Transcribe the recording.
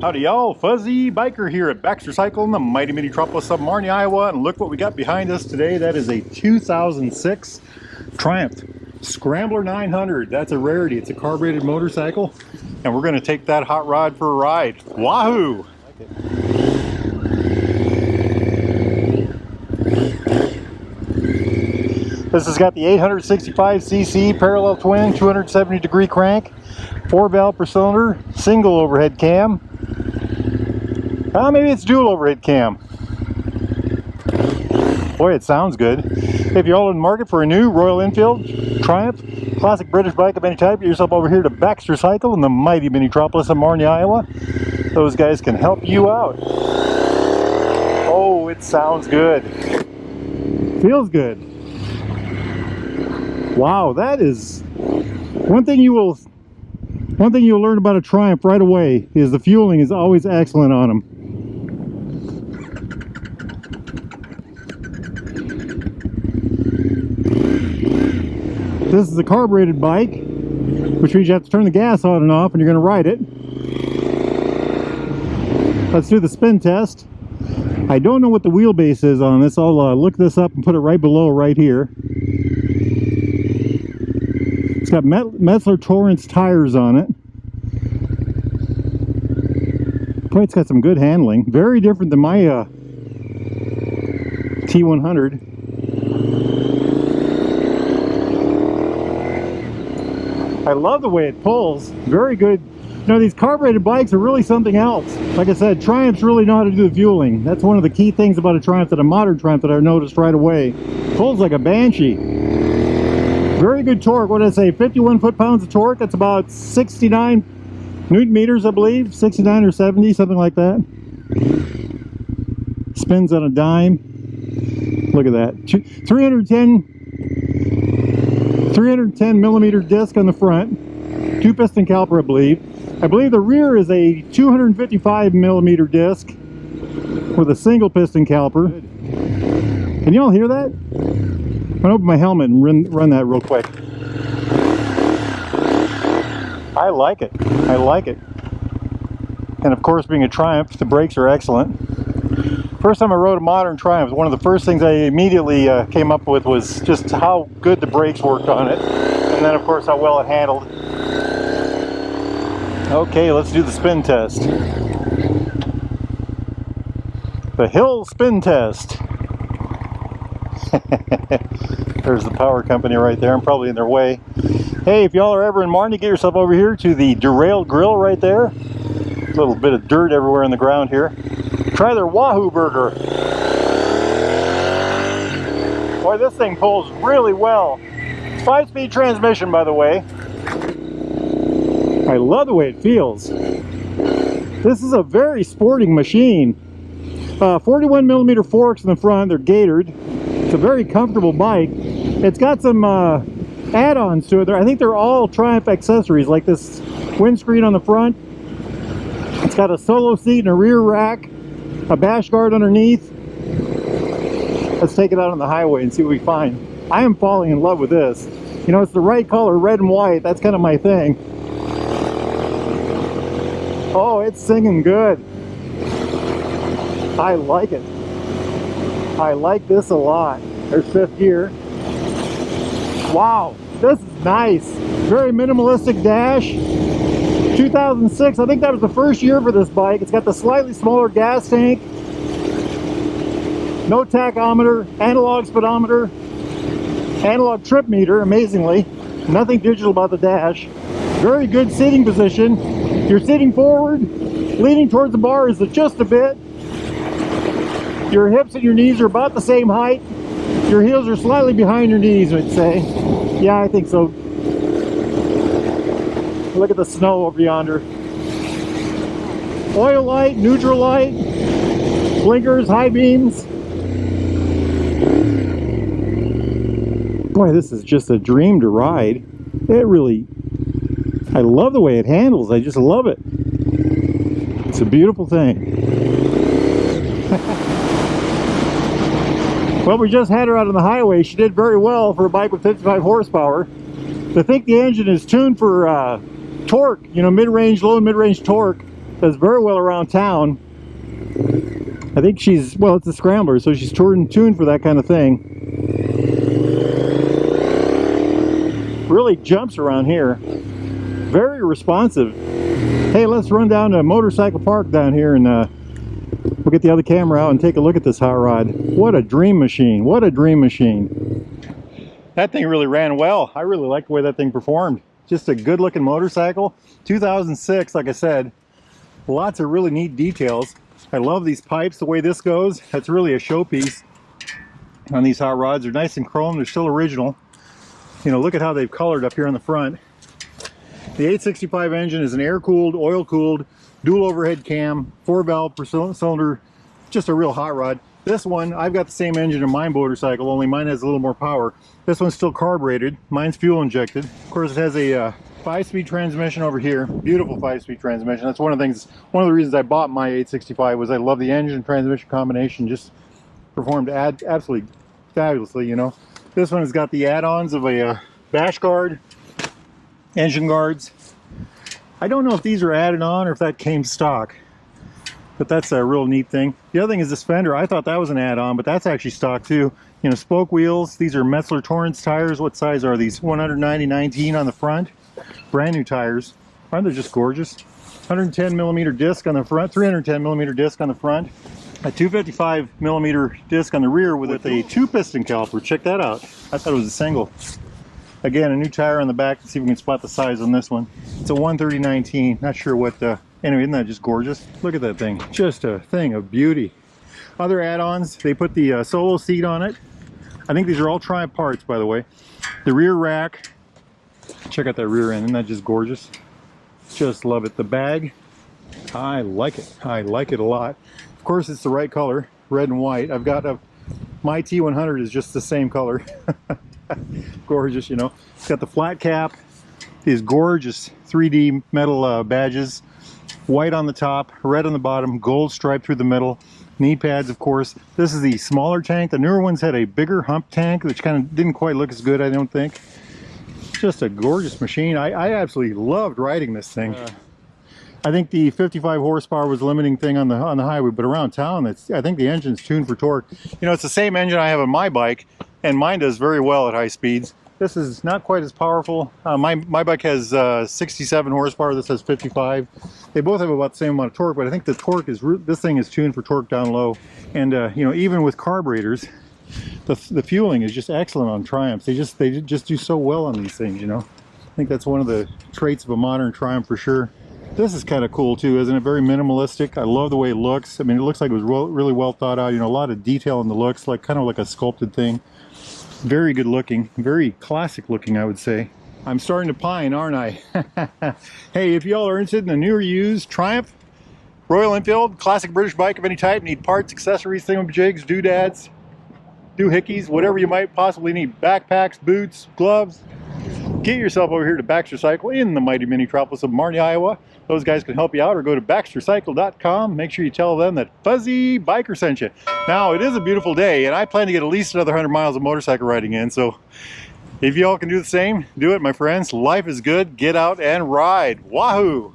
Howdy y'all, Fuzzy Biker here at Baxter Cycle in the mighty metropolis of Marnie, Iowa, and look what we got behind us today. That is a 2006 Triumph Scrambler 900. That's a rarity. It's a carbureted motorcycle, and we're going to take that hot rod for a ride. Wahoo! This has got the 865cc parallel twin 270-degree crank, 4-valve per cylinder, single overhead cam. Maybe it's dual overhead cam. Boy, it sounds good. If you're all in the market for a new Royal Enfield, Triumph, classic British bike of any type, get yourself over here to Baxter Cycle in the mighty metropolis of Marnie, Iowa. Those guys can help you out. Oh, it sounds good. Feels good. Wow, that is one thing you'll learn about a Triumph right away is the fueling is always excellent on them. This is a carbureted bike, which means you have to turn the gas on and off and you're going to ride it. Let's do the spin test. I don't know what the wheelbase is on this. I'll look this up and put it right below right here. It's got Metzler Torrance tires on it. Boy, it's got some good handling. Very different than my T100. I love the way it pulls. Very good. You know, these carbureted bikes are really something else. Like I said, Triumphs really know how to do the fueling. That's one of the key things about a Triumph, that a modern Triumph, that I noticed right away. Pulls like a banshee. Very good torque. What did I say? 51 foot-pounds of torque. That's about 69 Newton meters, I believe. 69 or 70, something like that. Spins on a dime. Look at that. 310 millimeter disc on the front. 2-piston caliper, I believe. I believe the rear is a 255 millimeter disc with a single piston caliper. Can you all hear that? I'm gonna open my helmet and run that real quick. I like it. I like it. And of course, being a Triumph, the brakes are excellent. First time I rode a modern Triumph, one of the first things I immediately came up with was just how good the brakes worked on it. And then of course how well it handled. Okay, let's do the spin test. The hill spin test. There's the power company right there. I'm probably in their way. Hey, if y'all are ever in Marnie, get yourself over here to the Derailed Grill right there. A little bit of dirt everywhere on the ground here. Try their Wahoo burger. Boy, this thing pulls really well. 5-speed transmission, by the way. I love the way it feels. This is a very sporting machine. 41 millimeter forks in the front. They're gaitored. It's a very comfortable bike. It's got some add-ons to it. I think they're all Triumph accessories, like this windscreen on the front. It's got a solo seat and a rear rack, a bash guard underneath. Let's take it out on the highway and see what we find. I am falling in love with this. You know, it's the right color, red and white. That's kind of my thing. Oh, it's singing good. I like it. I like this a lot. There's 5th gear. Wow, this is nice. Very minimalistic dash. 2006, I think that was the first year for this bike. It's got the slightly smaller gas tank. No tachometer, analog speedometer, analog trip meter, amazingly. Nothing digital about the dash. Very good seating position. You're sitting forward, leaning towards the bars just a bit. Your hips and your knees are about the same height. Your heels are slightly behind your knees, I'd say. Yeah, I think so. Look at the snow over yonder. Oil light, neutral light, blinkers, high beams. Boy, this is just a dream to ride. It really, I love the way it handles. I just love it. It's a beautiful thing. Well, we just had her out on the highway. She did very well for a bike with 55 horsepower. I think the engine is tuned for torque, you know, mid-range, low and mid-range torque. Does very well around town. I think she's, well, it's a Scrambler, so she's tuned for that kind of thing. Really jumps around here. Very responsive. Hey, let's run down to Motorcycle Park down here and we'll get the other camera out and take a look at this hot rod. What a dream machine. What a dream machine. That thing really ran well. I really like the way that thing performed. Just a good looking motorcycle. 2006, like I said. Lots of really neat details. I love these pipes, the way this goes. That's really a showpiece on these hot rods. They're nice and chrome. They're still original. You know, look at how they've colored up here on the front. The 865 engine is an air-cooled, oil-cooled, dual overhead cam, 4-valve per cylinder. Just a real hot rod. This one, I've got the same engine in my motorcycle, only mine has a little more power. This one's still carbureted. Mine's fuel injected. Of course, it has a 5-speed transmission over here. Beautiful 5-speed transmission. That's one of the reasons I bought my 865 was I love the engine and transmission combination. Just performed absolutely fabulously, you know. This one has got the add-ons of a bash guard, engine guards. I don't know if these are added on or if that came stock, but that's a real neat thing. The other thing is this fender. I thought that was an add-on, but that's actually stock too. You know, spoke wheels. These are Metzler Torrance tires. What size are these? 190/19 on the front. Brand new tires. Aren't they just gorgeous? 110 millimeter disc on the front, 310 millimeter disc on the front, a 255 millimeter disc on the rear with a 2-piston caliper. Check that out. I thought it was a single. Again, a new tire on the back. Let's see if we can spot the size on this one. It's a 130/19. Not sure what anyway, isn't that just gorgeous? Look at that thing. Just a thing of beauty. Other add-ons, they put the solo seat on it. I think these are all Triumph parts, by the way. The rear rack. Check out that rear end. Isn't that just gorgeous? Just love it. The bag, I like it. I like it a lot. Of course, it's the right color, red and white. I've got my T100 is just the same color. Gorgeous, you know. It's got the flat cap, these gorgeous 3D metal badges, white on the top, red on the bottom, gold stripe through the middle. Knee pads, of course. This is the smaller tank. The newer ones had a bigger hump tank, which kind of didn't quite look as good, I don't think. Just a gorgeous machine. I absolutely loved riding this thing. I think the 55 horsepower was the limiting thing on the highway, but around town, I think the engine's tuned for torque. You know, it's the same engine I have on my bike, and mine does very well at high speeds. This is not quite as powerful. My bike has 67 horsepower. This has 55. They both have about the same amount of torque, but I think the torque is this thing is tuned for torque down low. And you know, even with carburetors, the fueling is just excellent on Triumphs. They just do so well on these things. You know, I think that's one of the traits of a modern Triumph for sure. This is kind of cool too, isn't it? Very minimalistic. I love the way it looks. I mean, it looks like it was really well thought out. You know, a lot of detail in the looks, like kind of like a sculpted thing. Very good looking, very classic looking, I would say. I'm starting to pine, aren't I? Hey, if y'all are interested in a new or used Triumph, Royal Enfield, classic British bike of any type, need parts, accessories, thingamajigs, doodads, doohickeys, whatever you might possibly need, backpacks, boots, gloves, get yourself over here to Baxter Cycle in the mighty metropolis of Marnie, Iowa. Those guys can help you out, or go to baxtercycle.com. Make sure you tell them that Fuzzy Biker sent you. Now, it is a beautiful day, and I plan to get at least another 100 miles of motorcycle riding in, so if y'all can do the same, do it, my friends. Life is good. Get out and ride. Wahoo!